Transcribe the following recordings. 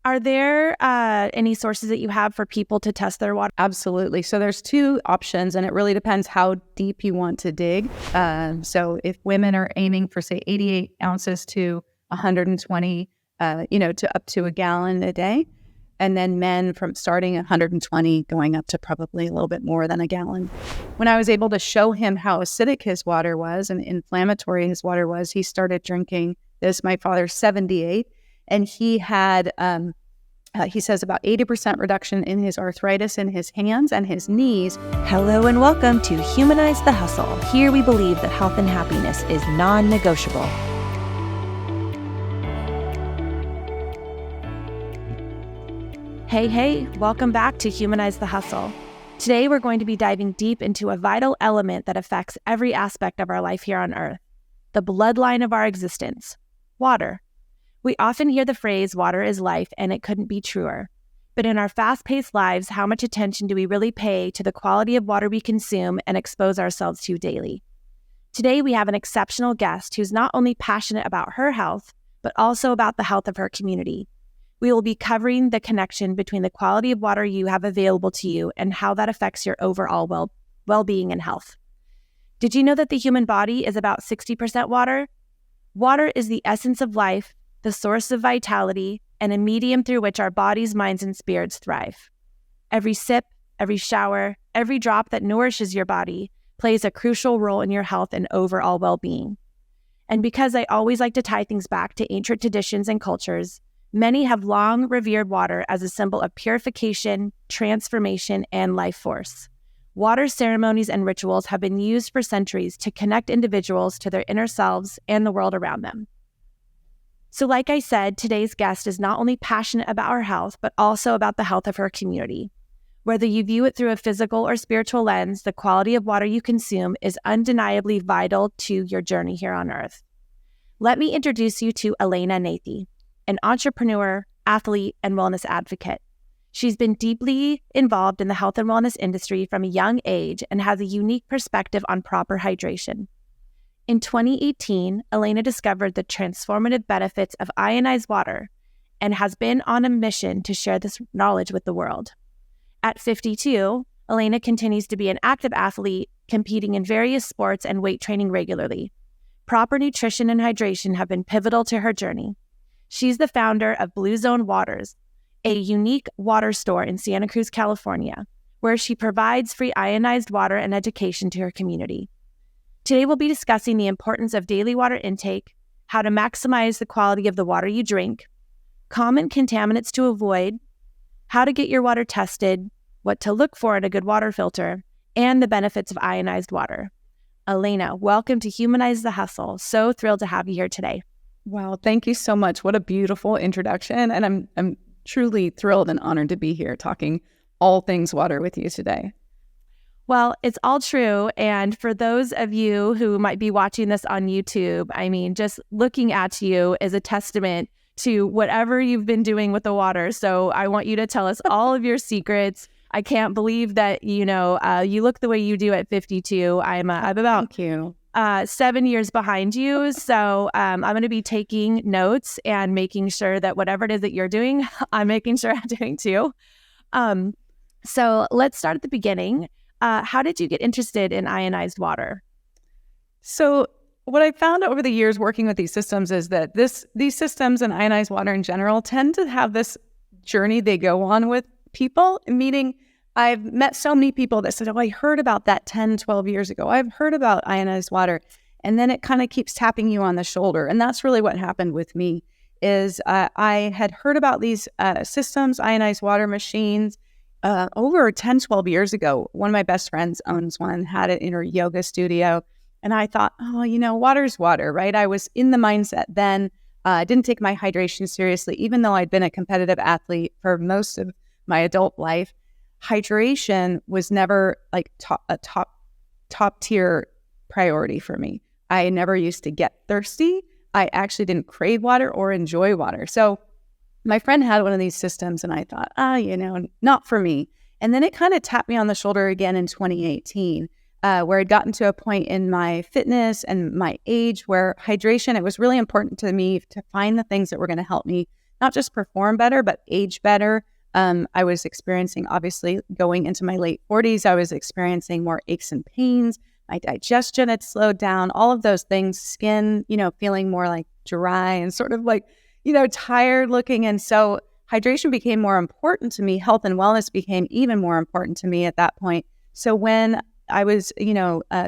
Are there any sources that you have for people to test their water? Absolutely. So there's two options, and it really depends how deep you want to dig. So if women are aiming for, say, 88 ounces to 120, to up to a gallon a day, and then men from starting at 120 going up to probably a little bit more than a gallon. When I was able to show him how acidic his water was and inflammatory his water was, he started drinking this. My father's 78, and he had, he says, about 80% reduction in his arthritis in his hands and his knees. Hello and welcome to Humanize the Hustle. Here we believe that health and happiness is non-negotiable. Hey, welcome back to Humanize the Hustle. Today we're going to be diving deep into a vital element that affects every aspect of our life here on Earth, the bloodline of our existence, water. We often hear the phrase, water is life, and it couldn't be truer. But in our fast-paced lives, how much attention do we really pay to the quality of water we consume and expose ourselves to daily? Today we have an exceptional guest who's not only passionate about her health, but also about the health of her community. We will be covering the connection between the quality of water you have available to you and how that affects your overall well-being and health. Did you know that the human body is about 60% water? Water is the essence of life, the source of vitality, and a medium through which our bodies, minds, and spirits thrive. Every sip, every shower, every drop that nourishes your body plays a crucial role in your health and overall well-being. And because I always like to tie things back to ancient traditions and cultures, many have long revered water as a symbol of purification, transformation, and life force. Water ceremonies and rituals have been used for centuries to connect individuals to their inner selves and the world around them. So like I said, today's guest is not only passionate about our health, but also about the health of her community. Whether you view it through a physical or spiritual lens, the quality of water you consume is undeniably vital to your journey here on Earth. Let me introduce you to Alayna Nathe, an entrepreneur, athlete, and wellness advocate. She's been deeply involved in the health and wellness industry from a young age and has a unique perspective on proper hydration. In 2018, Alayna discovered the transformative benefits of ionized water and has been on a mission to share this knowledge with the world. At 52, Alayna continues to be an active athlete, competing in various sports and weight training regularly. Proper nutrition and hydration have been pivotal to her journey. She's the founder of Blue Zone Waters, a unique water store in Santa Cruz, California, where she provides free ionized water and education to her community. Today we'll be discussing the importance of daily water intake, how to maximize the quality of the water you drink, common contaminants to avoid, how to get your water tested, what to look for in a good water filter, and the benefits of ionized water. Alayna, welcome to Humanize the Hustle. So thrilled to have you here today. Wow, thank you so much. What a beautiful introduction. And I'm truly thrilled and honored to be here talking all things water with you today. Well, it's all true. And for those of you who might be watching this on YouTube, I mean, just looking at you is a testament to whatever you've been doing with the water. So I want you to tell us all of your secrets. I can't believe that, you look the way you do at 52. I'm about... Thank you. 7 years behind you. So I'm going to be taking notes and making sure that whatever it is that you're doing, I'm making sure I'm doing too. So let's start at the beginning. How did you get interested in ionized water? So what I found over the years working with these systems is that these systems and ionized water in general tend to have this journey they go on with people, meaning I've met so many people that said, oh, I heard about that 10, 12 years ago. I've heard about ionized water. And then it kind of keeps tapping you on the shoulder. And that's really what happened with me is I had heard about these systems, ionized water machines, over 10, 12 years ago. One of my best friends owns one, had it in her yoga studio. And I thought, oh, water's water, right? I was in the mindset then. I didn't take my hydration seriously, even though I'd been a competitive athlete for most of my adult life. Hydration was never like a top tier priority for me. I never used to get thirsty. I actually didn't crave water or enjoy water. So my friend had one of these systems and I thought, not for me. And then it kind of tapped me on the shoulder again in 2018, where I'd gotten to a point in my fitness and my age where hydration, it was really important to me to find the things that were going to help me not just perform better, but age better. I was experiencing, obviously, going into my late 40s, I was experiencing more aches and pains. My digestion had slowed down, all of those things, skin, feeling more like dry and sort of like, tired looking. And so hydration became more important to me. Health and wellness became even more important to me at that point. So when I was,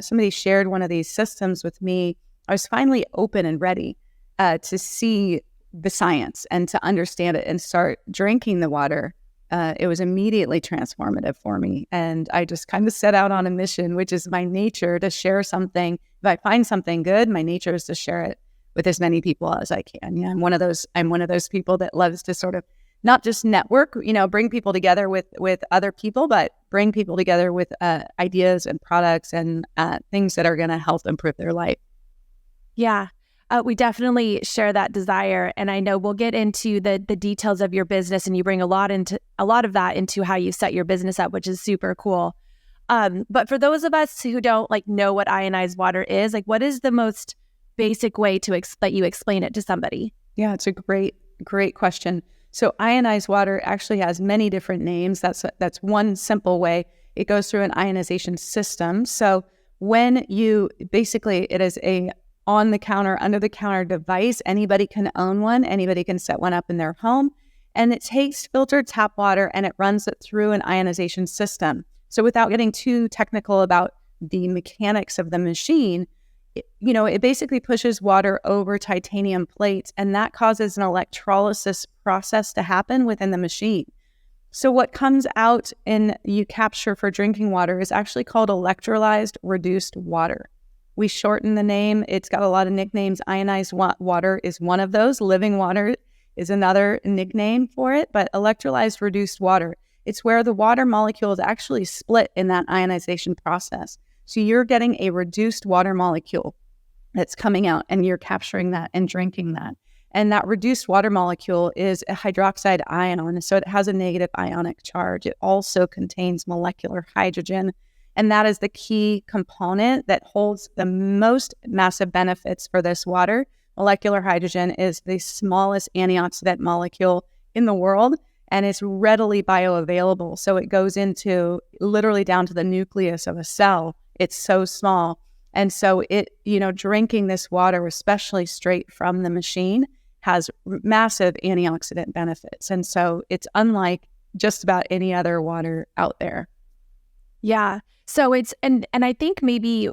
somebody shared one of these systems with me, I was finally open and ready to see the science and to understand it and start drinking the water. It was immediately transformative for me. And I just kind of set out on a mission, which is my nature, to share something. If I find something good, my nature is to share it with as many people as I can. Yeah, I'm one of those people that loves to sort of not just network, bring people together with other people, but bring people together with ideas and products and things that are going to help improve their life. Yeah. We definitely share that desire. And I know we'll get into the details of your business, and you bring a lot of that into how you set your business up, which is super cool. But for those of us who don't know what ionized water is, what is the most basic way to let you explain it to somebody? Yeah, it's a great question. So ionized water actually has many different names. That's one simple way. It goes through an ionization system. So when it is a on-the-counter, under-the-counter device. Anybody can own one. Anybody can set one up in their home. And it takes filtered tap water and it runs it through an ionization system. So without getting too technical about the mechanics of the machine, it basically pushes water over titanium plates, and that causes an electrolysis process to happen within the machine. So what comes out and you capture for drinking water is actually called electrolyzed reduced water. We shorten the name. It's got a lot of nicknames. Ionized water is one of those. Living water is another nickname for it, but electrolyzed reduced water, it's where the water molecule is actually split in that ionization process. So you're getting a reduced water molecule that's coming out, and you're capturing that and drinking that. And that reduced water molecule is a hydroxide ion, so it has a negative ionic charge. It also contains molecular hydrogen. And that is the key component that holds the most massive benefits for this water. Molecular hydrogen is the smallest antioxidant molecule in the world, and it's readily bioavailable. So it goes into literally down to the nucleus of a cell. It's so small. And so drinking this water, especially straight from the machine, has massive antioxidant benefits. And so it's unlike just about any other water out there. Yeah. So it's, and I think maybe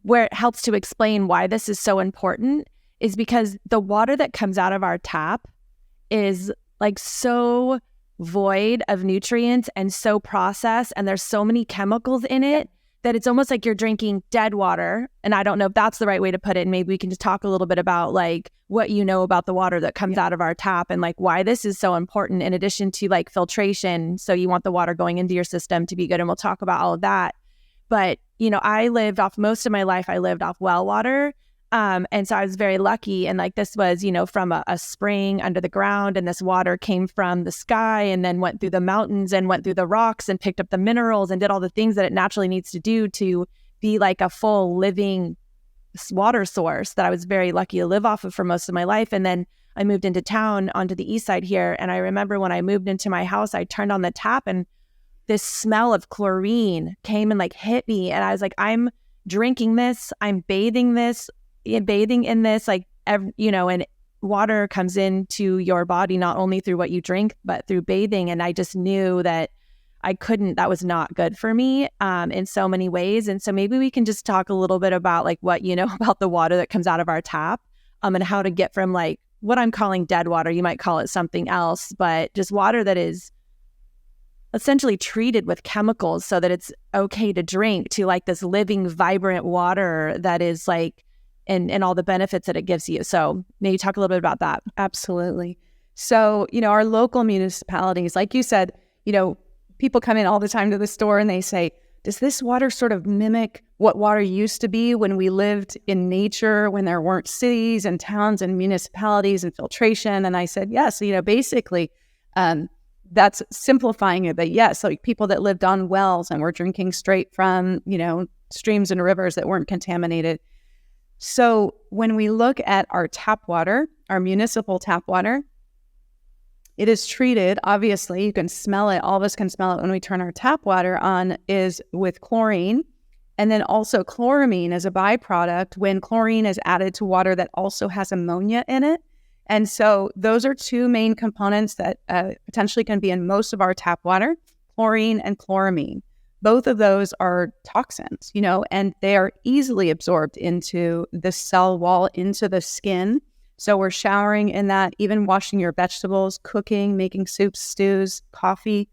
where it helps to explain why this is so important is because the water that comes out of our tap is so void of nutrients and so processed, and there's so many chemicals in it that it's almost like you're drinking dead water. And I don't know if that's the right way to put it. And maybe we can just talk a little bit about what you know about the water that comes out of our tap and why this is so important in addition to filtration. So you want the water going into your system to be good. And we'll talk about all of that. But, most of my life, I lived off well water. And so I was very lucky. And this was, from a spring under the ground, and this water came from the sky and then went through the mountains and went through the rocks and picked up the minerals and did all the things that it naturally needs to do to be a full living water source that I was very lucky to live off of for most of my life. And then I moved into town onto the east side here. And I remember when I moved into my house, I turned on the tap and this smell of chlorine came and hit me. And I was I'm drinking this, I'm bathing in this, and water comes into your body not only through what you drink, but through bathing. And I just knew that that was not good for me in so many ways. And so maybe we can just talk a little bit about what you know about the water that comes out of our tap and how to get from what I'm calling dead water. You might call it something else, but just water that is essentially treated with chemicals so that it's okay to drink, to this living, vibrant water that is and all the benefits that it gives you. So maybe talk a little bit about that. Absolutely. So, our local municipalities, like you said, people come in all the time to the store and they say, does this water sort of mimic what water used to be when we lived in nature, when there weren't cities and towns and municipalities and filtration? And I said, yes. Basically, that's simplifying it. But yes, people that lived on wells and were drinking straight from, streams and rivers that weren't contaminated. So when we look at our tap water, our municipal tap water, it is treated, obviously, you can smell it. All of us can smell it when we turn our tap water on, is with chlorine. And then also chloramine is a byproduct when chlorine is added to water that also has ammonia in it. And so those are two main components that potentially can be in most of our tap water, chlorine and chloramine. Both of those are toxins, and they are easily absorbed into the cell wall, into the skin. So we're showering in that, even washing your vegetables, cooking, making soups, stews, coffee.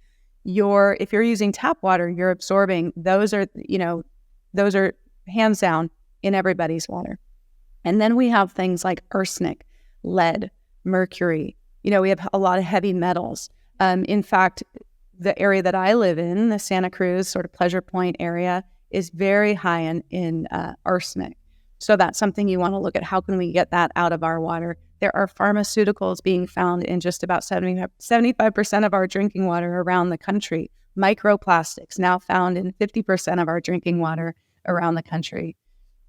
If you're using tap water, you're absorbing. Those are hands down in everybody's water. And then we have things like arsenic, lead, mercury. We have a lot of heavy metals. In fact, the area that I live in, the Santa Cruz sort of Pleasure Point area, is very high in arsenic. So that's something you want to look at. How can we get that out of our water? There are pharmaceuticals being found in just about 75% of our drinking water around the country. Microplastics now found in 50% of our drinking water around the country,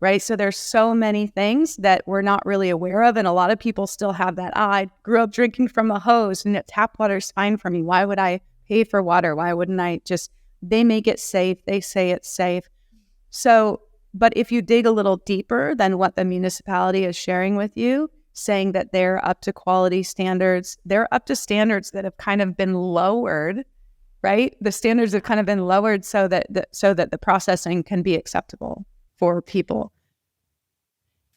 right? So there's so many things that we're not really aware of. And a lot of people still have that, I grew up drinking from a hose and tap water's fine for me. Why would I pay for water? Why wouldn't I they make it safe. They say it's safe. So, but if you dig a little deeper than what the municipality is sharing with you, saying that they're up to quality standards, they're up to standards that have kind of been lowered, right? The standards have kind of been lowered so that the processing can be acceptable for people.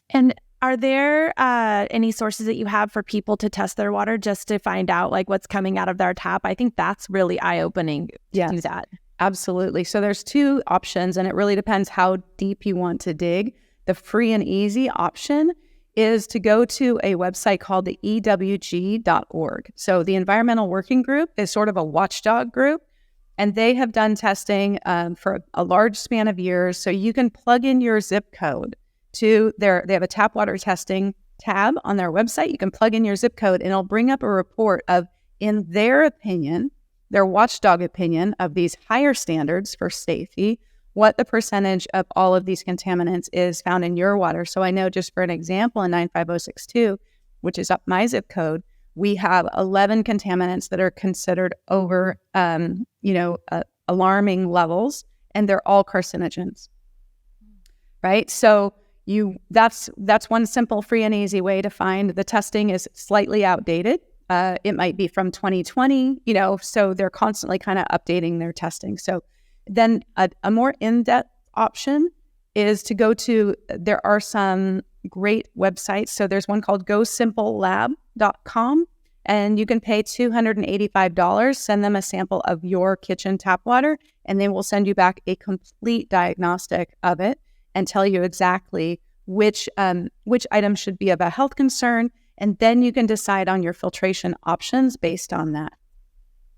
And are there any sources that you have for people to test their water just to find out like what's coming out of their tap? I think that's really eye-opening to do that. Absolutely. So there's two options, and it really depends how deep you want to dig. The free and easy option is to go to a website called the EWG.org. So the Environmental Working Group is sort of a watchdog group, and they have done testing for a large span of years. So you can plug in your zip code to they have a tap water testing tab on their website. You can plug in your zip code and it'll bring up a report of, in their opinion, their watchdog opinion of these higher standards for safety, what the percentage of all of these contaminants is found in your water. So I know, just for an example, in 95062, which is up my zip code, we have 11 contaminants that are considered over, alarming levels, and they're all carcinogens, right? So that's one simple, free and easy way to find. The testing is slightly outdated. It might be from 2020, so they're constantly kind of updating their testing. So then a more in-depth option is to go to, there are some great websites. So there's one called gosimplelab.com, and you can pay $285, send them a sample of your kitchen tap water, and they will send you back a complete diagnostic of it and tell you exactly which items should be of a health concern. And then you can decide on your filtration options based on that.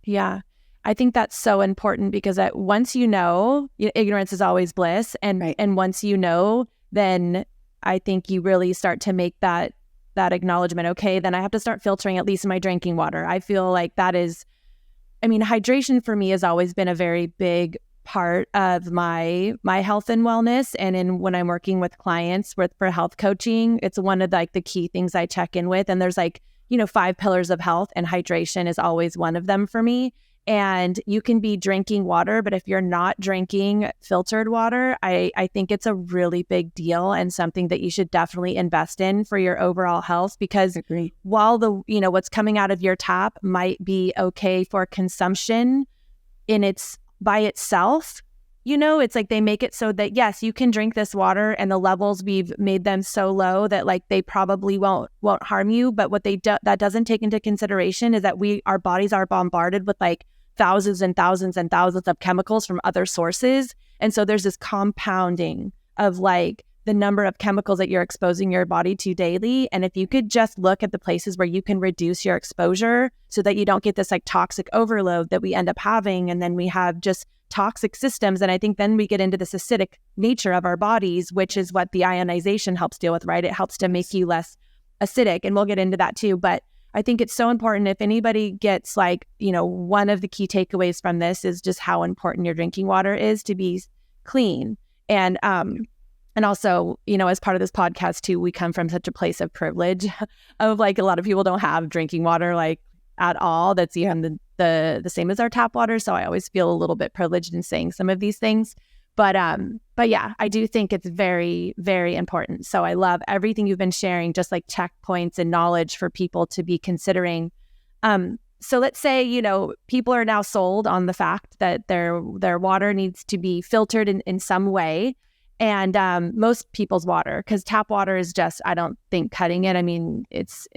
Yeah, I think that's so important because once you know, ignorance is always bliss. And right. And once you know, then I think you really start to make that acknowledgement. Okay, then I have to start filtering at least my drinking water. I feel like that is, hydration for me has always been a very big part of my health and wellness. And when I'm working with clients for health coaching, it's one of the key things I check in with. And there's 5 pillars of health, and hydration is always one of them for me. And you can be drinking water, but if you're not drinking filtered water, I think it's a really big deal and something that you should definitely invest in for your overall health. Because while what's coming out of your tap might be okay for consumption by itself, it's like they make it so that, yes, you can drink this water and the levels, we've made them so low that they probably won't harm you. But what that doesn't take into consideration is that our bodies are bombarded with thousands and thousands and thousands of chemicals from other sources. And so there's this compounding of the number of chemicals that you're exposing your body to daily. And if you could just look at the places where you can reduce your exposure so that you don't get this toxic overload that we end up having, and then we have just toxic systems. And I think then we get into this acidic nature of our bodies, which is what the ionization helps deal with, right? It helps to make you less acidic. And we'll get into that too. But I think it's so important, if anybody gets one of the key takeaways from this is just how important your drinking water is to be clean. And also, as part of this podcast too, we come from such a place of privilege of a lot of people don't have drinking water at all that's even the same as our tap water. So I always feel a little bit privileged in saying some of these things. But yeah, I do think it's very, very important. So I love everything you've been sharing, just like checkpoints and knowledge for people to be considering. So let's say, you know, people are now sold on the fact that their water needs to be filtered in some way. And most people's water, because tap water is just, I don't think cutting it. I mean, it's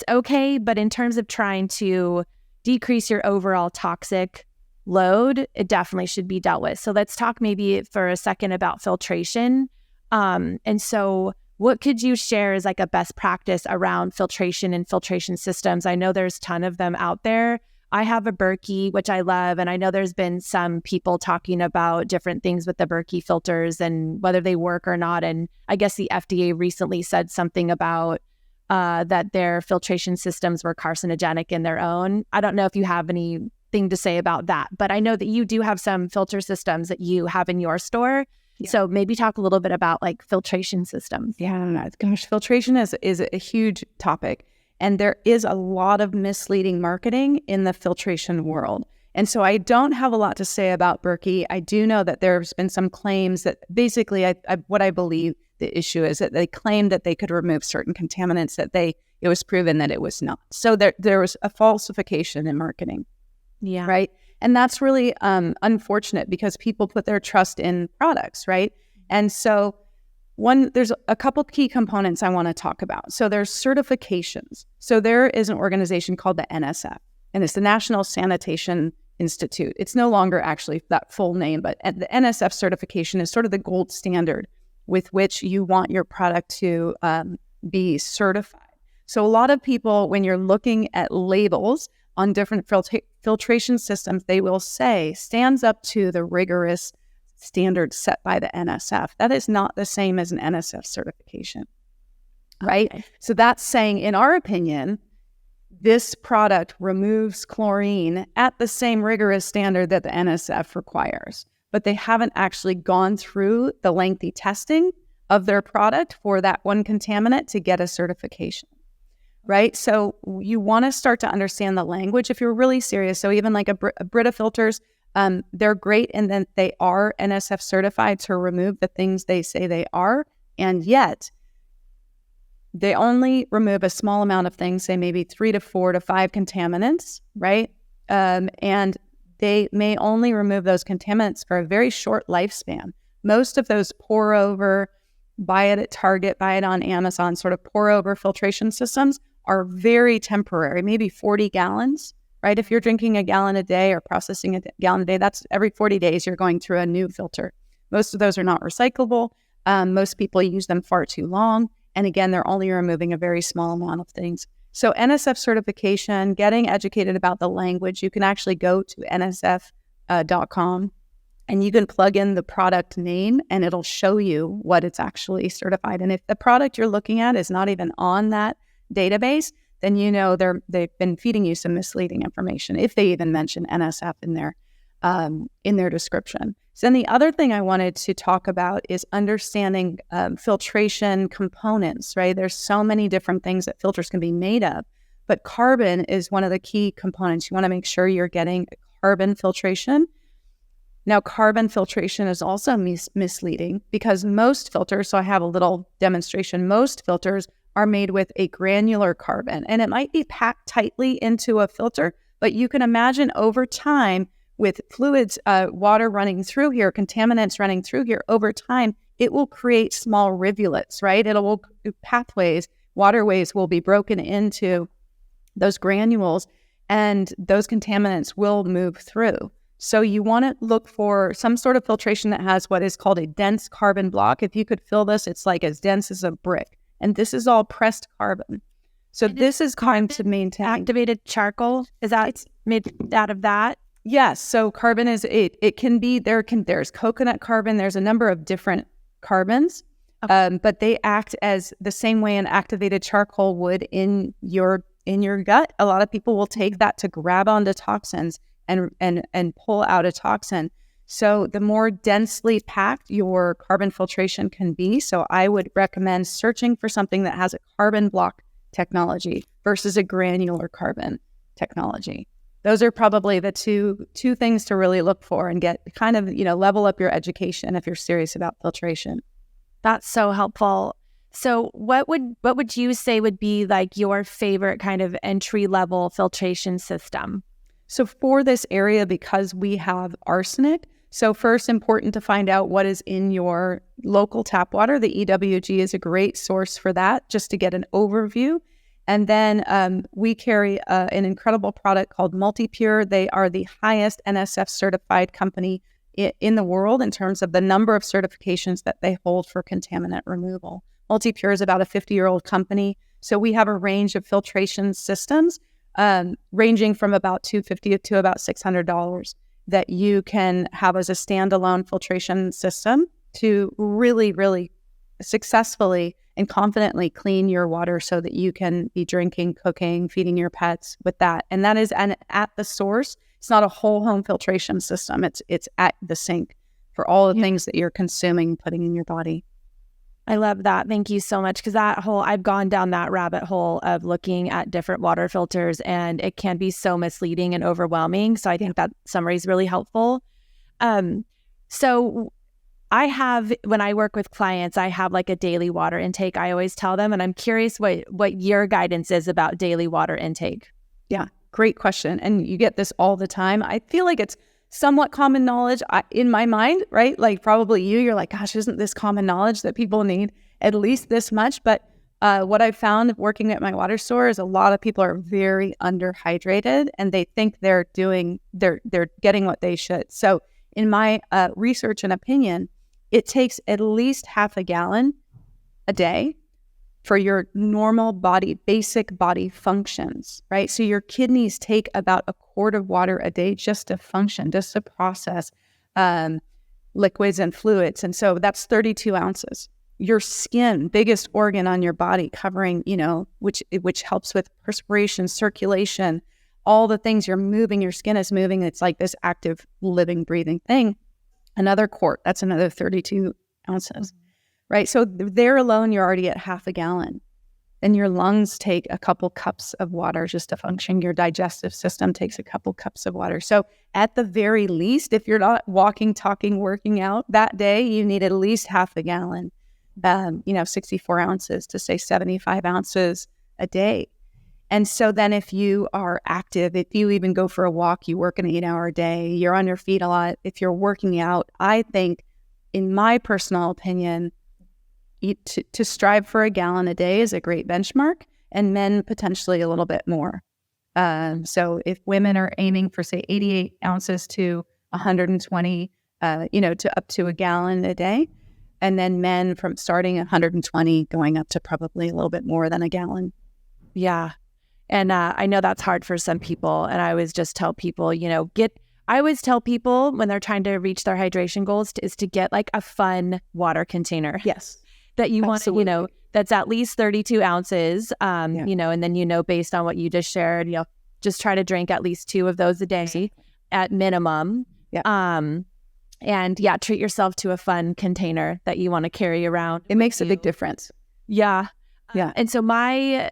okay, but in terms of trying to decrease your overall toxic load, it definitely should be dealt with. So let's talk maybe for a second about filtration. And so what could you share as like a best practice around filtration and filtration systems? I know there's a ton of them out there. I have a Berkey, which I love, and I know there's been some people talking about different things with the Berkey filters and whether they work or not. And I guess the FDA recently said something about that their filtration systems were carcinogenic in their own. I don't know if you have anything to say about that, but I know that you do have some filter systems that you have in your store. Yeah. So maybe talk a little bit about like filtration systems. Yeah, gosh, filtration is a huge topic. And there is a lot of misleading marketing in the filtration world. And so I don't have a lot to say about Berkey. I do know that there's been some claims that basically what I believe the issue is that they claimed that they could remove certain contaminants that it was proven that it was not. So there was a falsification in marketing. Yeah. Right. And that's really unfortunate because people put their trust in products. Right. And so there's a couple key components I want to talk about. So there's certifications. So there is an organization called the NSF, and it's the National Sanitation Institute. It's no longer actually that full name, but the NSF certification is sort of the gold standard with which you want your product to be certified. So a lot of people, when you're looking at labels on different filtration systems, they will say stands up to the rigorous standards set by the NSF. That is not the same as an NSF certification, right? Okay. So that's saying, in our opinion, this product removes chlorine at the same rigorous standard that the NSF requires, but they haven't actually gone through the lengthy testing of their product for that one contaminant to get a certification, right? So you want to start to understand the language if you're really serious. So even like a Brita filters, they're great in that they are NSF certified to remove the things they say they are, and yet they only remove a small amount of things, say maybe 3 to 4 to 5 contaminants, right? And they may only remove those contaminants for a very short lifespan. Most of those pour over, buy it at Target, buy it on Amazon, sort of pour over filtration systems are very temporary, maybe 40 gallons. Right? If you're drinking a gallon a day or processing a gallon a day, that's every 40 days you're going through a new filter. Most of those are not recyclable. Most people use them far too long. And again, they're only removing a very small amount of things. So NSF certification, getting educated about the language, you can actually go to nsf.com and you can plug in the product name and it'll show you what it's actually certified. And if the product you're looking at is not even on that database, then you know they've been feeding you some misleading information, if they even mention NSF in their description. So then the other thing I wanted to talk about is understanding filtration components, right? There's so many different things that filters can be made of, but carbon is one of the key components. You want to make sure you're getting carbon filtration. Now, carbon filtration is also misleading because most filters, so I have a little demonstration, most filters are made with a granular carbon, and it might be packed tightly into a filter, but you can imagine over time with fluids, water running through here, contaminants running through here, over time, it will create small rivulets, right? Pathways, waterways will be broken into those granules, and those contaminants will move through. So you want to look for some sort of filtration that has what is called a dense carbon block. If you could fill this, it's like as dense as a brick. And this is all pressed carbon. So this is going to maintain. Activated charcoal, is that it's made out of that? Yes. So carbon is, it can be, there's coconut carbon, there's a number of different carbons, okay. But they act as the same way an activated charcoal would in your gut. A lot of people will take that to grab onto toxins and pull out a toxin. So the more densely packed your carbon filtration can be. So I would recommend searching for something that has a carbon block technology versus a granular carbon technology. Those are probably the two things to really look for and get kind of, level up your education if you're serious about filtration. That's so helpful. So what would you say would be like your favorite kind of entry level filtration system? So for this area, because we have arsenic, so first important to find out what is in your local tap water. The EWG is a great source for that, just to get an overview. And then we carry an incredible product called MultiPure. They are the highest NSF certified company in the world in terms of the number of certifications that they hold for contaminant removal. MultiPure is about a 50-year-old company. So we have a range of filtration systems ranging from about $250 to about $600 that you can have as a standalone filtration system to really, really successfully and confidently clean your water so that you can be drinking, cooking, feeding your pets with that. And that is at the source. It's not a whole home filtration system. It's at the sink for all the things that you're consuming, putting in your body. I love that. Thank you so much. Because I've gone down that rabbit hole of looking at different water filters, and it can be so misleading and overwhelming. So I think that summary is really helpful. So when I work with clients, I have like a daily water intake. I always tell them, and I'm curious what your guidance is about daily water intake. Yeah, great question. And you get this all the time. I feel like it's somewhat common knowledge in my mind, right? Like probably you're like, gosh, isn't this common knowledge that people need at least this much? But what I've found working at my water store is a lot of people are very underhydrated and they think they're getting what they should. So in my research and opinion, it takes at least half a gallon a day for your normal body, basic body functions, right? So your kidneys take about a quart of water a day just to function, just to process liquids and fluids. And so that's 32 ounces. Your skin, biggest organ on your body, covering, which helps with perspiration, circulation, all the things you're moving, your skin is moving. It's like this active, living, breathing thing. Another quart, that's another 32 ounces. Right. So there alone, you're already at half a gallon. And your lungs take a couple cups of water just to function. Your digestive system takes a couple cups of water. So at the very least, if you're not walking, talking, working out that day, you need at least half a gallon, 64 ounces to say 75 ounces a day. And so then if you are active, if you even go for a walk, you work an 8-hour day, you're on your feet a lot. If you're working out, I think, in my personal opinion, to strive for a gallon a day is a great benchmark, and men potentially a little bit more. So if women are aiming for, say, 88 ounces to 120, to up to a gallon a day, and then men from starting at 120 going up to probably a little bit more than a gallon. Yeah. And I know that's hard for some people. And I always just tell people, I always tell people when they're trying to reach their hydration goals is to get like a fun water container. Yes. That you want to, that's at least 32 ounces, and then, based on what you just shared, just try to drink at least 2 of those a day at minimum. Yeah. And treat yourself to a fun container that you want to carry around. It makes a big difference. Yeah. Yeah. And so my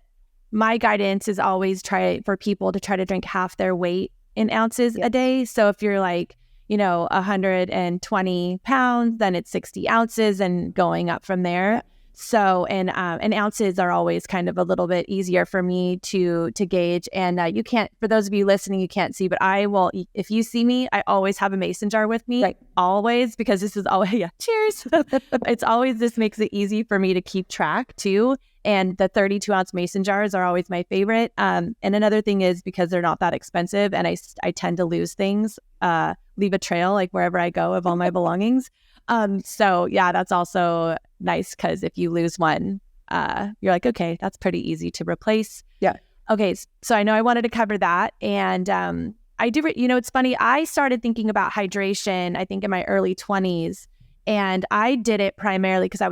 guidance is always for people to try to drink half their weight in ounces a day. So if you're like, 120 pounds, then it's 60 ounces and going up from there. Yeah. So, and ounces are always kind of a little bit easier for me to gauge. And you can't, for those of you listening, you can't see, but I will, if you see me, I always have a mason jar with me, always, because this is always, cheers. It's always, this makes it easy for me to keep track too. And the 32 ounce mason jars are always my favorite. And another thing is because they're not that expensive and I tend to lose things, leave a trail like wherever I go of all my belongings. So that's also nice because if you lose one, you're like, okay, that's pretty easy to replace. Yeah. Okay. So I know I wanted to cover that. And I do, it's funny. I started thinking about hydration, I think in my early 20s. And I did it primarily because I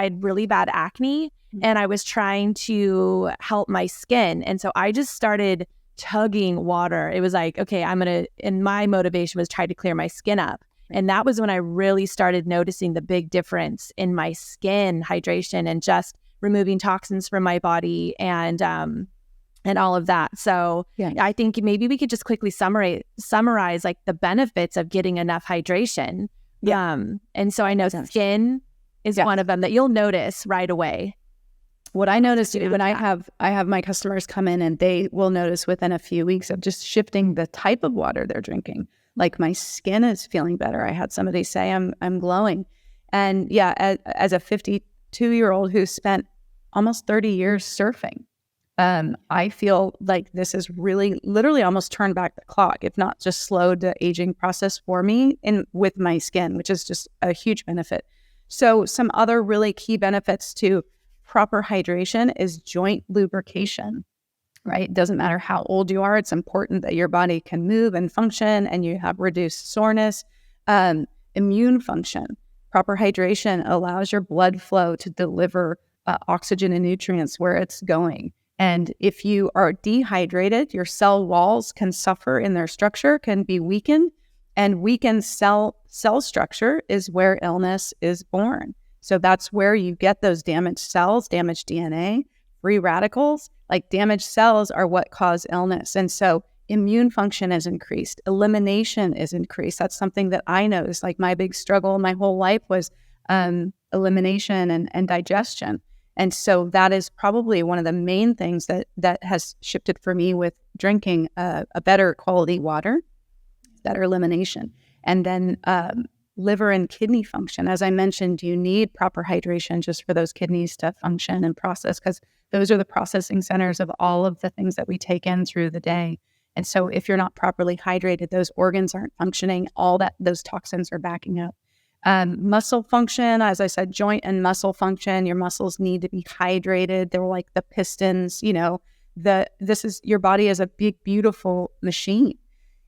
had really bad acne and I was trying to help my skin. And so I just started chugging water. It was like, okay, and my motivation was try to clear my skin up. And that was when I really started noticing the big difference in my skin hydration and just removing toxins from my body and all of that. So I think maybe we could just quickly summarize like the benefits of getting enough hydration. And so I know skin is one of them that you'll notice right away. What I noticed when I have my customers come in, and they will notice within a few weeks of just shifting the type of water they're drinking. Like my skin is feeling better. I had somebody say I'm glowing. And as a 52-year-old who spent almost 30 years surfing, I feel like this has really literally almost turned back the clock, if not just slowed the aging process for me with my skin, which is just a huge benefit. So some other really key benefits to proper hydration is joint lubrication, right? It doesn't matter how old you are. It's important that your body can move and function and you have reduced soreness. Immune function. Proper hydration allows your blood flow to deliver oxygen and nutrients where it's going. And if you are dehydrated, your cell walls can suffer in their structure, can be weakened, and weakened cell structure is where illness is born. So that's where you get those damaged cells, damaged DNA, free radicals. Like damaged cells are what cause illness. And so immune function is increased. Elimination is increased. That's something that I noticed. Like my big struggle my whole life was elimination and digestion. And so that is probably one of the main things that has shifted for me with drinking a better quality water, better elimination. And then liver and kidney function. As I mentioned, you need proper hydration just for those kidneys to function and process, because those are the processing centers of all of the things that we take in through the day. And so if you're not properly hydrated, those organs aren't functioning, those toxins are backing up. Muscle function, as I said, joint and muscle function, your muscles need to be hydrated. They're like the pistons, your body is a big, beautiful machine.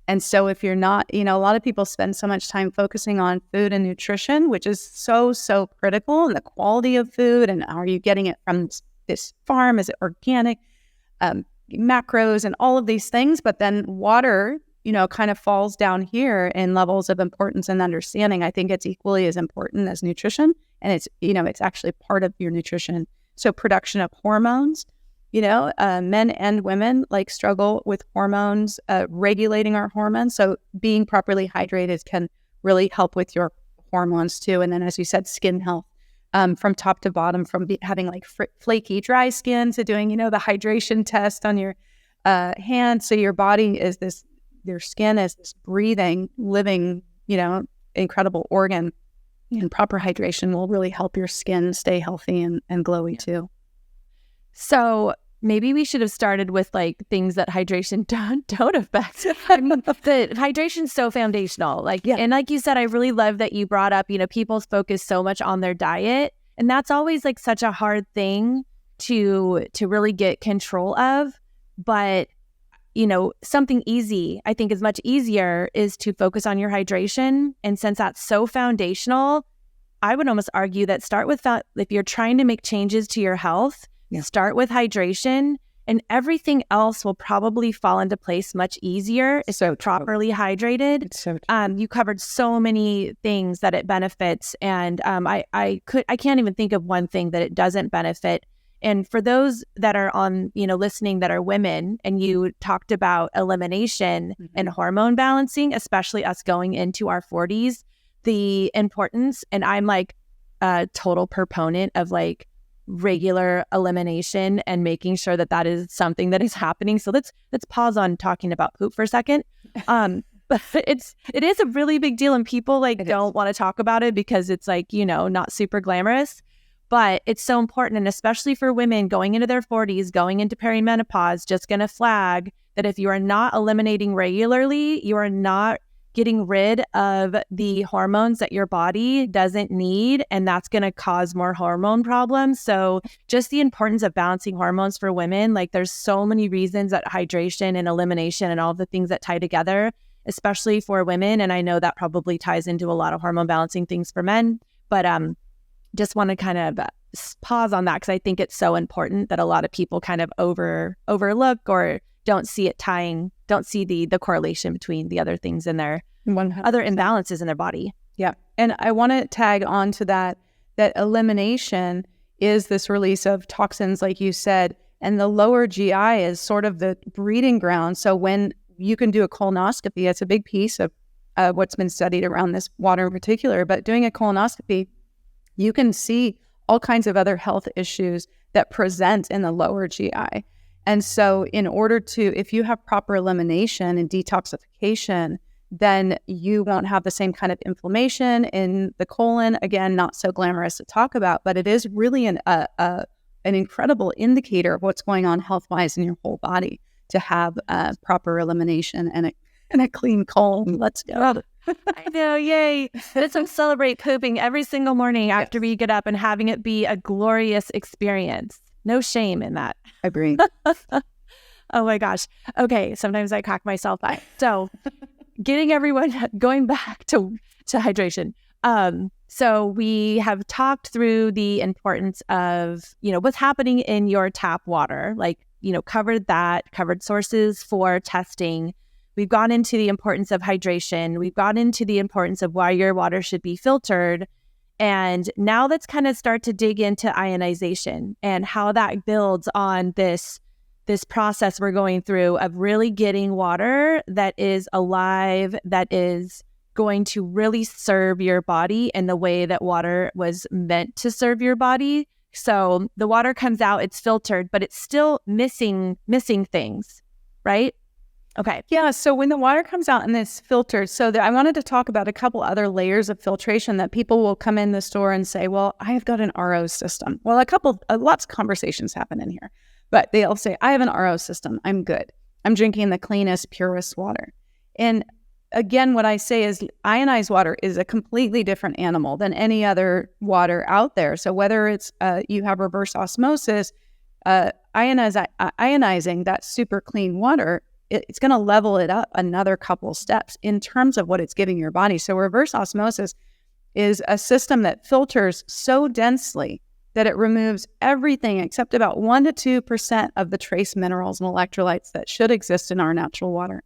And so if you're not, a lot of people spend so much time focusing on food and nutrition, which is so, so critical, and the quality of food, and are you getting it from this farm? Is it organic? Macros and all of these things. But then water, kind of falls down here in levels of importance and understanding. I think it's equally as important as nutrition. And it's actually part of your nutrition. So production of hormones, men and women struggle with hormones, regulating our hormones. So being properly hydrated can really help with your hormones too. And then, as you said, skin health, from top to bottom, from having flaky, dry skin to doing, the hydration test on your hand. So your body is your skin is this breathing, living, incredible organ. And proper hydration will really help your skin stay healthy and glowy too. So maybe we should have started with things that hydration don't affect. I mean, the hydration's so foundational. And like you said, I really love that you brought up, people focus so much on their diet, and that's always such a hard thing to really get control of. But something easy, I think is much easier, is to focus on your hydration. And since that's so foundational, I would almost argue that start with that. If you're trying to make changes to your health, start with hydration, and everything else will probably fall into place much easier if you're properly hydrated. It's so you covered so many things that it benefits, and I can't even think of one thing that it doesn't benefit. And for those that are on, listening that are women, and you talked about elimination and hormone balancing, especially us going into our 40s, the importance, and I'm a total proponent of regular elimination and making sure that is something that is happening. So let's pause on talking about poop for a second. But it is a really big deal, and people don't want to talk about it because it's not super glamorous. But it's so important, and especially for women going into their 40s, going into perimenopause, just going to flag that if you are not eliminating regularly, you are not getting rid of the hormones that your body doesn't need, and that's going to cause more hormone problems. So just the importance of balancing hormones for women, there's so many reasons that hydration and elimination and all the things that tie together, especially for women. And I know that probably ties into a lot of hormone balancing things for men, but just want to kind of pause on that because I think it's so important that a lot of people kind of overlook or don't see the correlation between the other things in their 100%. Other imbalances in their body. Yeah. And I want to tag on to that elimination is this release of toxins, like you said, and the lower GI is sort of the breeding ground. So when you can do a colonoscopy, it's a big piece of what's been studied around this water in particular, but doing a colonoscopy, you can see all kinds of other health issues that present in the lower GI. And so in order to, if you have proper elimination and detoxification, then you won't have the same kind of inflammation in the colon. Again, not so glamorous to talk about, but it is really an incredible indicator of what's going on health-wise in your whole body to have proper elimination and a clean colon. Let's go. I know, yay. Let's celebrate pooping every single morning after we get up and having it be a glorious experience. No shame in that. Agree. Oh my gosh. Okay, sometimes I crack myself up. So getting everyone going back to hydration. So we have talked through the importance of, what's happening in your tap water, covered sources for testing. We've gone into the importance of hydration. We've gone into the importance of why your water should be filtered. And now let's kind of start to dig into ionization and how that builds on this process we're going through of really getting water that is alive, that is going to really serve your body in the way that water was meant to serve your body. So the water comes out, it's filtered, but it's still missing things, right? Okay. Yeah. So when the water comes out and it's filtered, I wanted to talk about a couple other layers of filtration that people will come in the store and say, well, I have got an RO system. Well, lots of conversations happen in here, but they'll say, I have an RO system. I'm good. I'm drinking the cleanest, purest water. And again, what I say is ionized water is a completely different animal than any other water out there. So whether it's you have reverse osmosis, ionizing that super clean water, it's going to level it up another couple steps in terms of what it's giving your body. So reverse osmosis is a system that filters so densely that it removes everything except about 1% to 2% of the trace minerals and electrolytes that should exist in our natural water.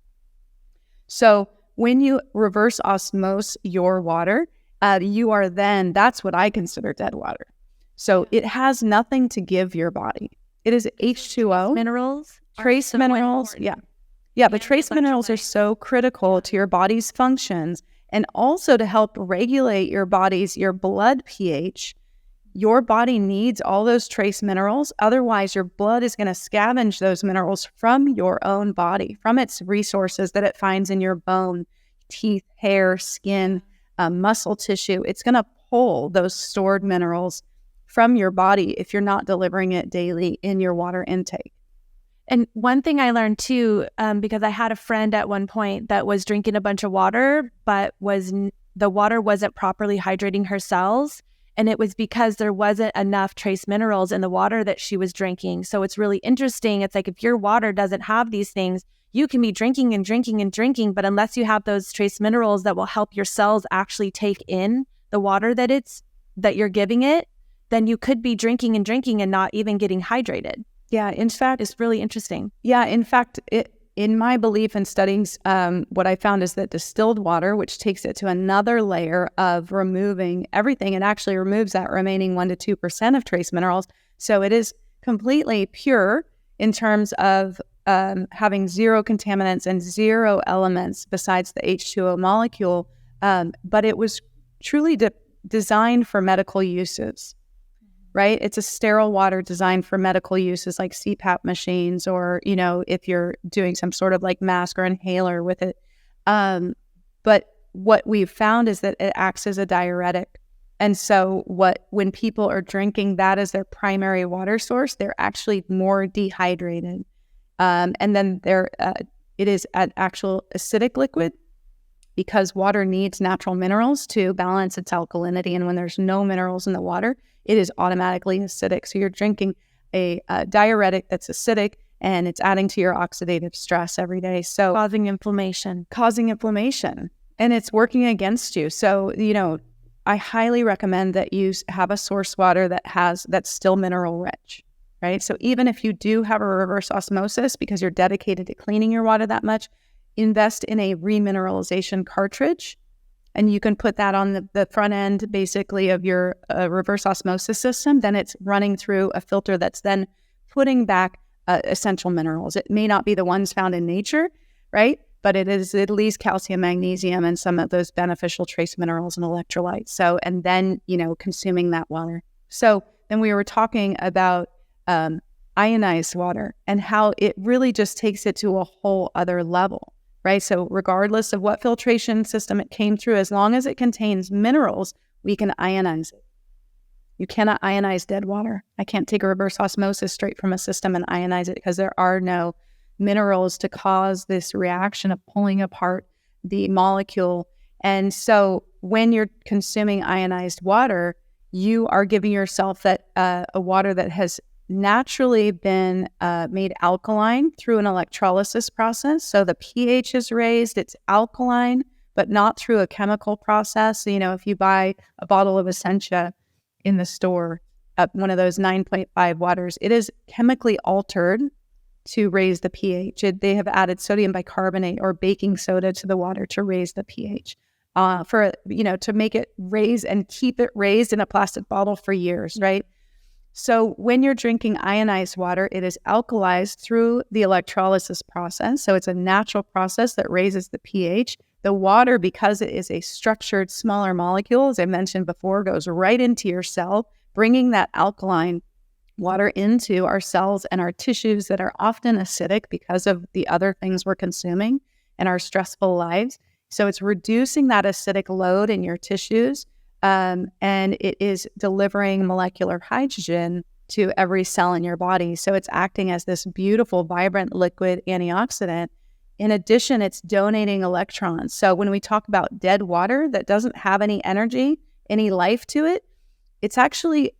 So when you reverse osmose your water, that's what I consider dead water. So it has nothing to give your body. It is H2O. Trace minerals. Yeah, the trace minerals are so critical to your body's functions and also to help regulate your blood pH. Your body needs all those trace minerals. Otherwise, your blood is going to scavenge those minerals from your own body, from its resources that it finds in your bone, teeth, hair, skin, muscle tissue. It's going to pull those stored minerals from your body if you're not delivering it daily in your water intake. And one thing I learned too, because I had a friend at one point that was drinking a bunch of water, but the water wasn't properly hydrating her cells. And it was because there wasn't enough trace minerals in the water that she was drinking. So it's really interesting. It's like if your water doesn't have these things, you can be drinking and drinking and drinking, but unless you have those trace minerals that will help your cells actually take in the water that you're giving it, then you could be drinking and drinking and not even getting hydrated. Yeah, in fact, it's really interesting. Yeah, in fact, in my belief and studies, what I found is that distilled water, which takes it to another layer of removing everything, it actually removes that remaining 1% to 2% of trace minerals. So it is completely pure in terms of having zero contaminants and zero elements besides the H2O molecule. But it was truly designed for medical uses. Right? It's a sterile water designed for medical uses like CPAP machines or, if you're doing some sort of like mask or inhaler with it. But what we've found is that it acts as a diuretic. And so when people are drinking that as their primary water source, they're actually more dehydrated. And then it is an actual acidic liquid because water needs natural minerals to balance its alkalinity. And when there's no minerals in the water, it is automatically acidic. So you're drinking a diuretic that's acidic and it's adding to your oxidative stress every day. So causing inflammation. And it's working against you. So, I highly recommend that you have a source water that's still mineral rich, right? So even if you do have a reverse osmosis because you're dedicated to cleaning your water that much, invest in a remineralization cartridge and you can put that on the front end, basically, of your reverse osmosis system. Then it's running through a filter that's then putting back essential minerals. It may not be the ones found in nature, right? But it is at least calcium, magnesium, and some of those beneficial trace minerals and electrolytes. So, and then, consuming that water. So then we were talking about ionized water and how it really just takes it to a whole other level, right? So regardless of what filtration system it came through, as long as it contains minerals, we can ionize it. You cannot ionize dead water. I can't take a reverse osmosis straight from a system and ionize it because there are no minerals to cause this reaction of pulling apart the molecule. And so when you're consuming ionized water, you are giving yourself that a water that has naturally been made alkaline through an electrolysis process. So the pH is raised, it's alkaline, but not through a chemical process. So, if you buy a bottle of Essentia in the store, one of those 9.5 waters, it is chemically altered to raise the pH. They have added sodium bicarbonate or baking soda to the water to raise the pH, to make it raise and keep it raised in a plastic bottle for years, right? So when you're drinking ionized water, it is alkalized through the electrolysis process. So it's a natural process that raises the pH. The water, because it is a structured, smaller molecule, as I mentioned before, goes right into your cell, bringing that alkaline water into our cells and our tissues that are often acidic because of the other things we're consuming and our stressful lives. So it's reducing that acidic load in your tissues, and it is delivering molecular hydrogen to every cell in your body. So it's acting as this beautiful, vibrant liquid antioxidant. In addition, it's donating electrons. So when we talk about dead water that doesn't have any energy, any life to it, it's actually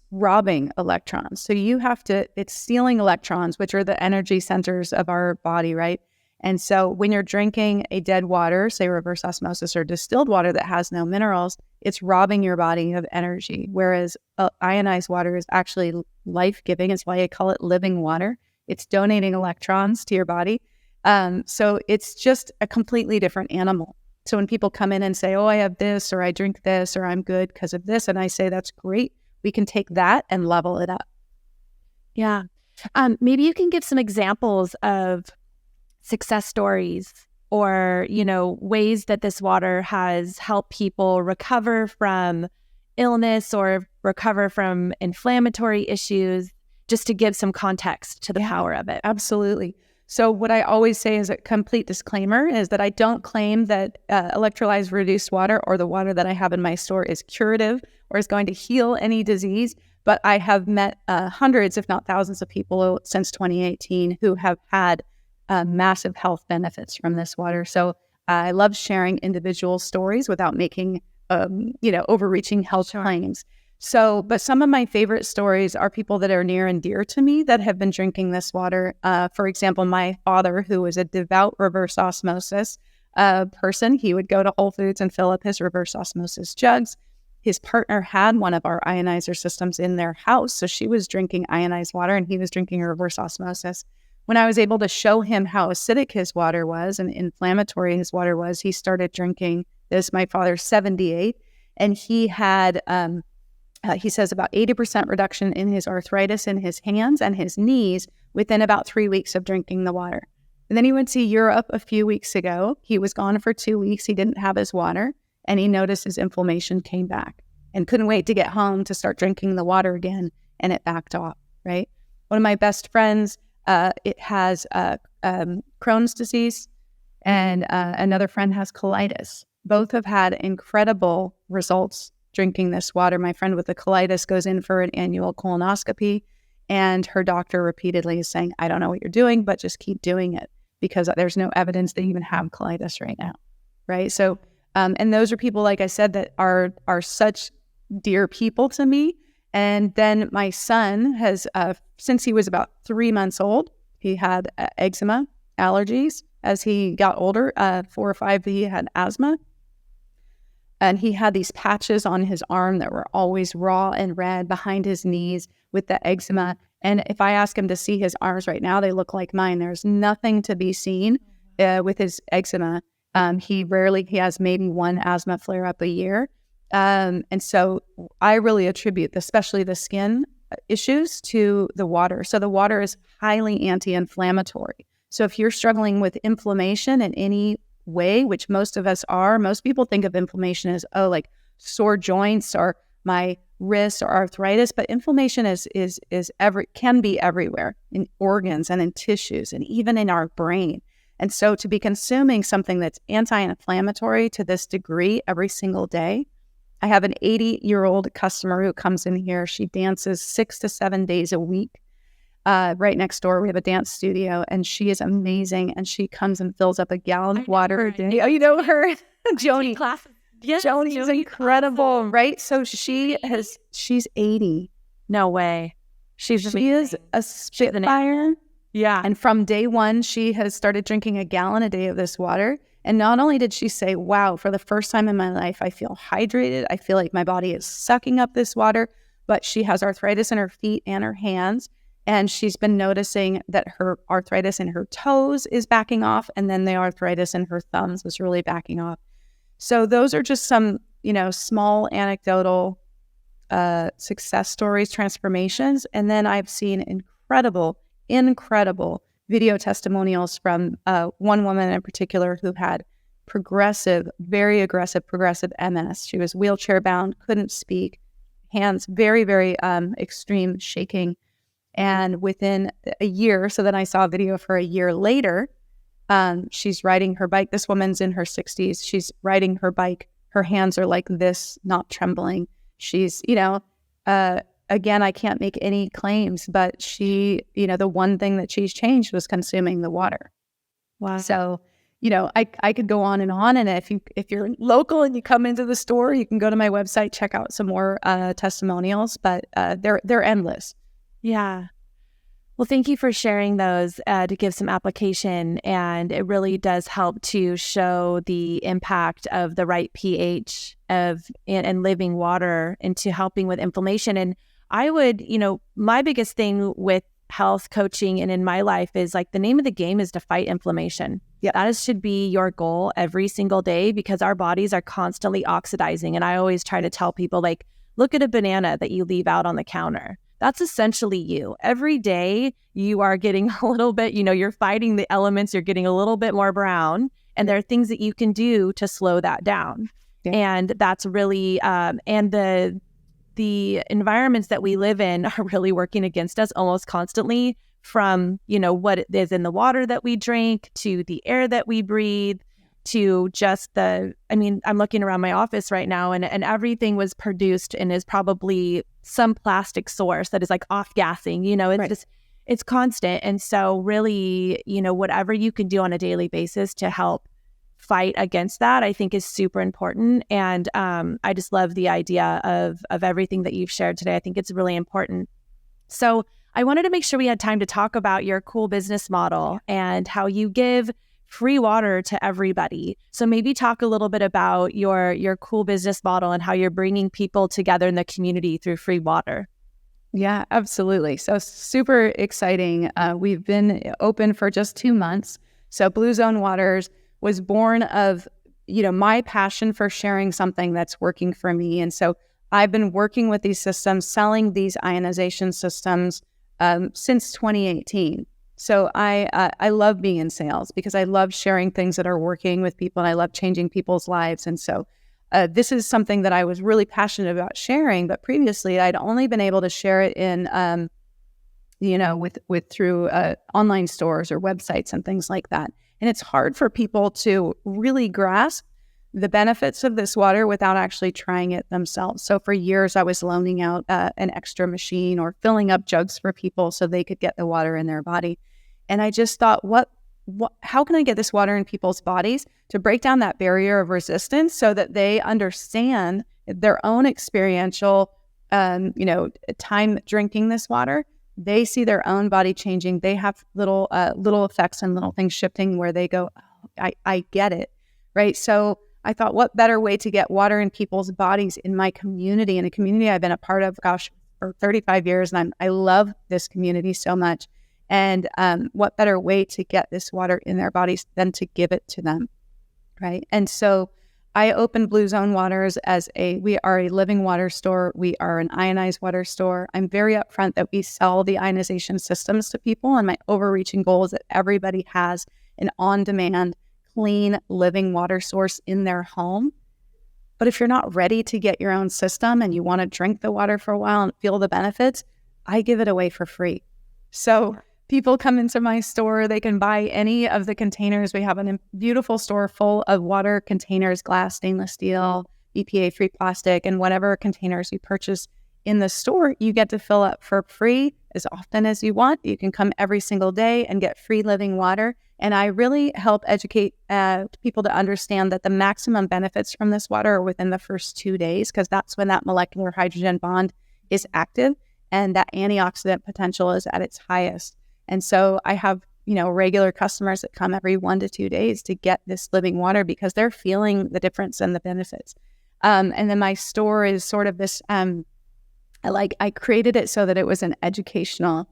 robbing electrons. So it's stealing electrons, which are the energy centers of our body, right? And so when you're drinking a dead water, say reverse osmosis or distilled water that has no minerals, it's robbing your body of energy. Whereas ionized water is actually life-giving. It's why I call it living water. It's donating electrons to your body. So it's just a completely different animal. So when people come in and say, oh, I have this, or I drink this, or I'm good because of this, and I say, that's great. We can take that and level it up. Yeah. Maybe you can give some examples of success stories or, ways that this water has helped people recover from illness or recover from inflammatory issues, just to give some context to the power of it. Absolutely. So what I always say as a complete disclaimer is that I don't claim that electrolyzed reduced water or the water that I have in my store is curative or is going to heal any disease. But I have met hundreds, if not thousands of people since 2018 who have had massive health benefits from this water. So I love sharing individual stories without making, overreaching health claims. So, but some of my favorite stories are people that are near and dear to me that have been drinking this water. For example, my father, who was a devout reverse osmosis person, he would go to Whole Foods and fill up his reverse osmosis jugs. His partner had one of our ionizer systems in their house, so she was drinking ionized water and he was drinking a reverse osmosis. When I was able to show him how acidic his water was and inflammatory his water was, he started drinking this. My father's 78, and he had... he says about 80% reduction in his arthritis in his hands and his knees within about 3 weeks of drinking the water. And then he went to Europe a few weeks ago. He was gone for 2 weeks. He didn't have his water, and he noticed his inflammation came back and couldn't wait to get home to start drinking the water again, and it backed off, right? One of my best friends, it has Crohn's disease, and another friend has colitis. Both have had incredible results drinking this water. My friend with the colitis goes in for an annual colonoscopy, and her doctor repeatedly is saying, I don't know what you're doing, but just keep doing it because there's no evidence they even have colitis right now, right? So, and those are people, like I said, that are such dear people to me. And then my son has, since he was about 3 months old, he had eczema, allergies. As he got older, 4 or 5, he had asthma. And he had these patches on his arm that were always raw and red behind his knees with the eczema. And if I ask him to see his arms right now, they look like mine. There's nothing to be seen with his eczema. He has maybe one asthma flare up a year. And so I really attribute, especially the skin issues, to the water. So the water is highly anti-inflammatory. So if you're struggling with inflammation in any way, which most of us are, most people think of inflammation as, like sore joints or my wrists or arthritis, but inflammation can be everywhere in organs and in tissues and even in our brain. And so to be consuming something that's anti-inflammatory to this degree every single day. I have an 80-year-old customer who comes in here. She dances 6 to 7 days a week. Right next door, we have a dance studio, and she is amazing. And she comes and fills up a gallon of water a day. Oh, you know her? Joni. Yes, Joni is incredible, awesome. Right? So she's 80. No way. She is a spitfire. Yeah. And from day one, she has started drinking a gallon a day of this water. And not only did she say, wow, for the first time in my life, I feel hydrated. I feel like my body is sucking up this water, but she has arthritis in her feet and her hands. And she's been noticing that her arthritis in her toes is backing off. And then the arthritis in her thumbs is really backing off. So those are just some, small anecdotal success stories, transformations. And then I've seen incredible video testimonials from one woman in particular who had very aggressive progressive MS. She was wheelchair bound, couldn't speak, hands very, very extreme shaking. And within a year, so then I saw a video of her a year later, she's riding her bike. This woman's in her 60s. She's riding her bike. Her hands are like this, not trembling. She's, again, I can't make any claims, but she, the one thing that she's changed was consuming the water. Wow. So, I could go on. And if you're local and you come into the store, you can go to my website, check out some more testimonials, but they're endless. Yeah. Well, thank you for sharing those to give some application. And it really does help to show the impact of the right pH and living water into helping with inflammation. And I would, my biggest thing with health coaching and in my life is like the name of the game is to fight inflammation. Yeah. That should be your goal every single day because our bodies are constantly oxidizing. And I always try to tell people, like, look at a banana that you leave out on the counter. That's essentially you. Every day you are getting a little bit, you're fighting the elements, you're getting a little bit more brown. And there are things that you can do to slow that down. Yeah. And that's really, and the environments that we live in are really working against us almost constantly, from, what is in the water that we drink to the air that we breathe to just I'm looking around my office right now and everything was produced and is probably some plastic source that is like off-gassing, it's right. Just, it's constant. And so really, whatever you can do on a daily basis to help fight against that, I think is super important. And I just love the idea of everything that you've shared today. I think it's really important. So I wanted to make sure we had time to talk about your cool business model and how you give free water to everybody. So maybe talk a little bit about your cool business model and how you're bringing people together in the community through free water. Yeah, absolutely. So super exciting. We've been open for just 2 months. So Blue Zone Waters was born of, my passion for sharing something that's working for me. And so I've been working with these systems, selling these ionization systems since 2018. So I love being in sales because I love sharing things that are working with people and I love changing people's lives. And so this is something that I was really passionate about sharing, but previously I'd only been able to share it in, through online stores or websites and things like that. And it's hard for people to really grasp the benefits of this water without actually trying it themselves. So for years, I was loaning out an extra machine or filling up jugs for people so they could get the water in their body. And I just thought, how can I get this water in people's bodies to break down that barrier of resistance so that they understand their own experiential, time drinking this water. They see their own body changing. They have little effects and little things shifting where they go, oh, I get it, right? So I thought, what better way to get water in people's bodies in my community, in a community I've been a part of, for 35 years, and I love this community so much. And what better way to get this water in their bodies than to give it to them? right? And so I opened Blue Zone Waters we are a living water store. We are an ionized water store. I'm very upfront that we sell the ionization systems to people. And my overreaching goal is that everybody has an on-demand, clean, living water source in their home. But if you're not ready to get your own system and you want to drink the water for a while and feel the benefits, I give it away for free. So people come into my store, they can buy any of the containers. We have a beautiful store full of water containers, glass, stainless steel, BPA-free plastic, and whatever containers you purchase in the store, you get to fill up for free as often as you want. You can come every single day and get free living water. And I really help educate people to understand that the maximum benefits from this water are within the first 2 days, because that's when that molecular hydrogen bond is active and that antioxidant potential is at its highest. And so I have, regular customers that come every 1 to 2 days to get this living water because they're feeling the difference and the benefits. And then my store is sort of this, I created it so that it was an educational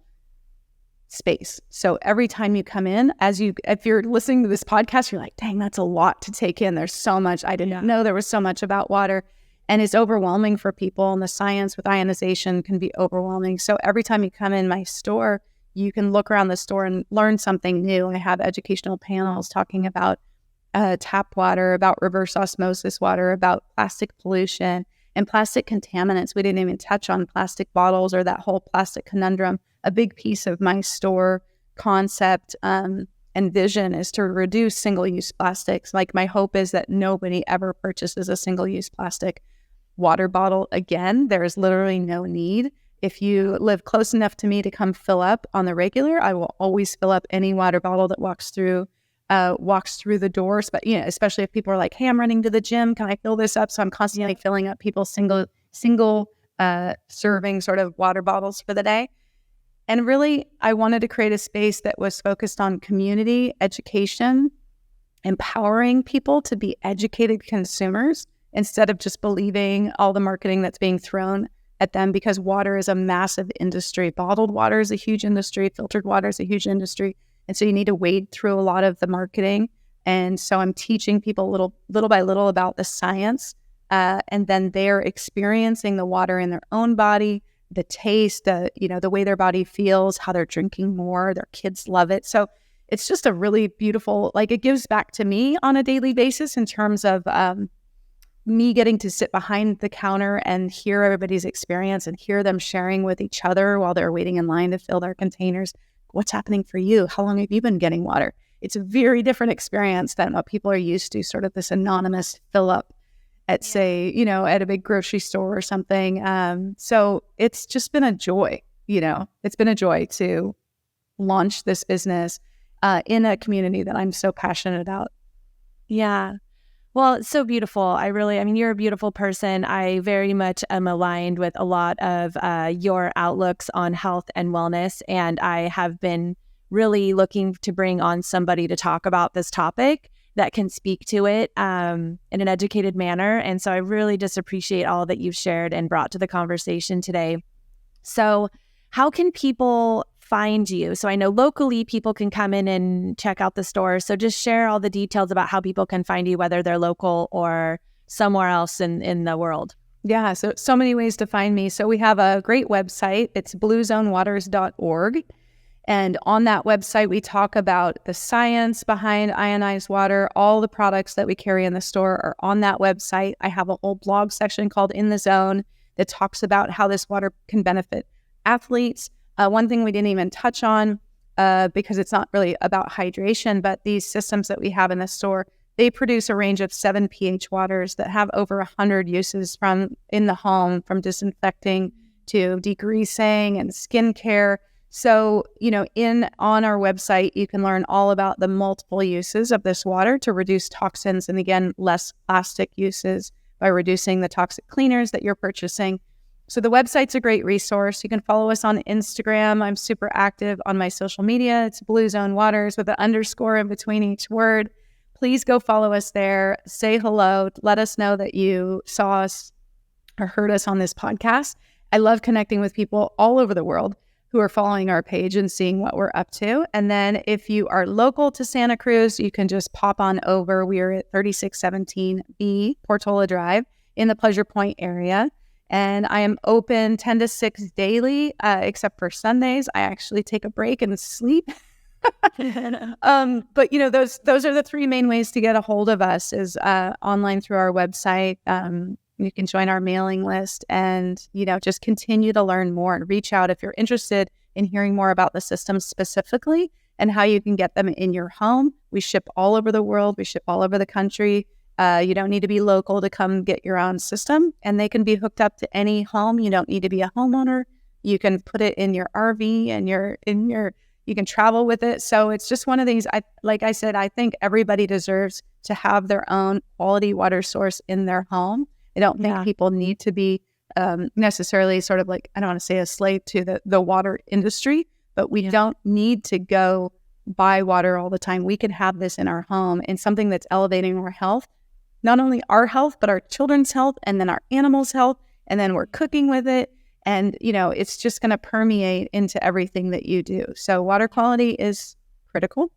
space. So every time you come in, if you're listening to this podcast, you're like, dang, that's a lot to take in. There's so much. I didn't know there was so much about water. And it's overwhelming for people. And the science with ionization can be overwhelming. So every time you come in my store, you can look around the store and learn something new. I have educational panels talking about tap water, about reverse osmosis water, about plastic pollution and plastic contaminants. We didn't even touch on plastic bottles or that whole plastic conundrum. A big piece of my store concept and vision is to reduce single-use plastics. Like, my hope is that nobody ever purchases a single-use plastic water bottle again. There is literally no need. If you live close enough to me to come fill up on the regular, I will always fill up any water bottle that walks through the doors. But especially if people are like, "Hey, I'm running to the gym. Can I fill this up?" So I'm constantly filling up people's single serving sort of water bottles for the day. And really, I wanted to create a space that was focused on community education, empowering people to be educated consumers instead of just believing all the marketing that's being thrown at them, because water is a massive industry. Bottled water is a huge industry. Filtered water is a huge industry. And so you need to wade through a lot of the marketing. And so I'm teaching people little by little about the science, and then they're experiencing the water in their own body, the taste, the way their body feels, how they're drinking more. Their kids love it. So it's just a really beautiful, it gives back to me on a daily basis in terms of me getting to sit behind the counter and hear everybody's experience and hear them sharing with each other while they're waiting in line to fill their containers. What's happening for you? How long have you been getting water? It's a very different experience than what people are used to, sort of this anonymous fill up at, say, at a big grocery store or something. So it's just been a joy, it's been a joy to launch this business in a community that I'm so passionate about. Yeah. Well, it's so beautiful. You're a beautiful person. I very much am aligned with a lot of your outlooks on health and wellness. And I have been really looking to bring on somebody to talk about this topic that can speak to it in an educated manner. And so I really just appreciate all that you've shared and brought to the conversation today. So how can people find you? So I know locally people can come in and check out the store. So just share all the details about how people can find you, whether they're local or somewhere else in the world. Yeah, so many ways to find me. So we have a great website. It's bluezonewaters.org. And on that website, we talk about the science behind ionized water. All the products that we carry in the store are on that website. I have a whole blog section called In the Zone that talks about how this water can benefit athletes. One thing we didn't even touch on, because it's not really about hydration, but these systems that we have in the store, they produce a range of 7 pH waters that have over 100 uses from in the home, from disinfecting to degreasing and skincare. So, on our website, you can learn all about the multiple uses of this water to reduce toxins and, again, less plastic uses by reducing the toxic cleaners that you're purchasing. So the website's a great resource. You can follow us on Instagram. I'm super active on my social media. It's Blue Zone Waters with an underscore in between each word. Please go follow us there. Say hello. Let us know that you saw us or heard us on this podcast. I love connecting with people all over the world who are following our page and seeing what we're up to. And then if you are local to Santa Cruz, you can just pop on over. We are at 3617B Portola Drive in the Pleasure Point area. And I am open 10 to 6 daily, except for Sundays. I actually take a break and sleep. But those are the three main ways to get a hold of us is online through our website. You can join our mailing list and, just continue to learn more and reach out if you're interested in hearing more about the systems specifically and how you can get them in your home. We ship all over the world. We ship all over the country. You don't need to be local to come get your own system, and they can be hooked up to any home. You don't need to be a homeowner. You can put it in your RV and you can travel with it. So it's just one of these, like I said, I think everybody deserves to have their own quality water source in their home. I don't think people need to be necessarily sort of like, I don't want to say a slave to the water industry, but we don't need to go buy water all the time. We can have this in our home and something that's elevating our health, not only our health, but our children's health and then our animals' health. And then we're cooking with it. And, it's just going to permeate into everything that you do. So water quality is critical.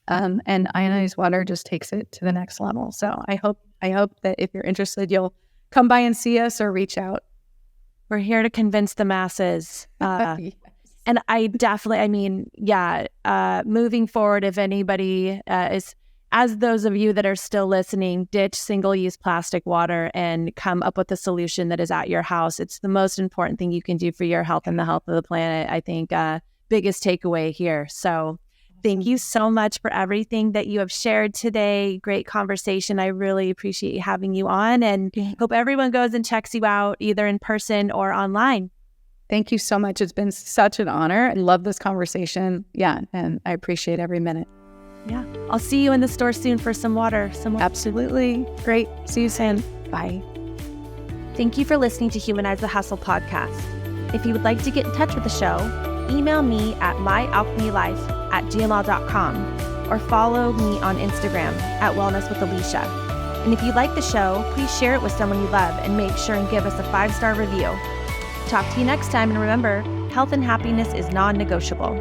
And ionized water just takes it to the next level. So I hope that if you're interested, you'll come by and see us or reach out. We're here to convince the masses. Yes. And I definitely, moving forward, if anybody is, as those of you that are still listening, ditch single-use plastic water and come up with a solution that is at your house. It's the most important thing you can do for your health and the health of the planet. I think biggest takeaway here. So thank you so much for everything that you have shared today. Great conversation. I really appreciate having you on and hope everyone goes and checks you out either in person or online. Thank you so much. It's been such an honor. I love this conversation. Yeah, and I appreciate every minute. Yeah. I'll see you in the store soon for some water. Absolutely. Great. See you soon. Bye. Thank you for listening to Humanize the Hustle podcast. If you would like to get in touch with the show, email me at myalchemylife@gmail.com or follow me on Instagram at Wellness with Alicia. And if you like the show, please share it with someone you love and make sure and give us a 5-star review. Talk to you next time, and remember, health and happiness is non-negotiable.